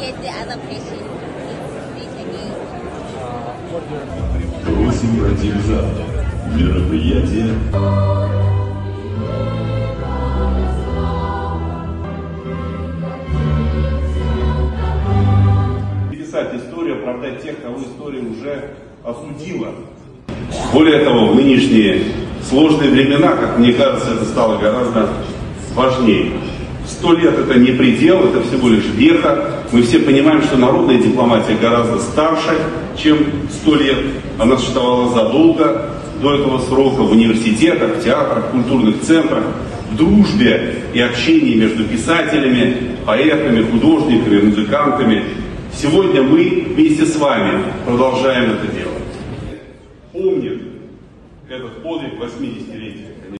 get the other patient speak again. 8 родим завтра. Мероприятие. Писать историю, оправдать тех, кого история уже осудила. Более того, в нынешние сложные времена, как мне кажется, это стало гораздо важнее. 100 лет это не предел, это всего лишь века. Мы все понимаем, что народная дипломатия гораздо старше, чем 100 лет. Она существовала задолго до этого срока в университетах, в театрах, культурных центрах, в дружбе и общении между писателями, поэтами, художниками, музыкантами. Сегодня мы вместе с вами продолжаем это делать. Помнит этот подвиг 80-летия.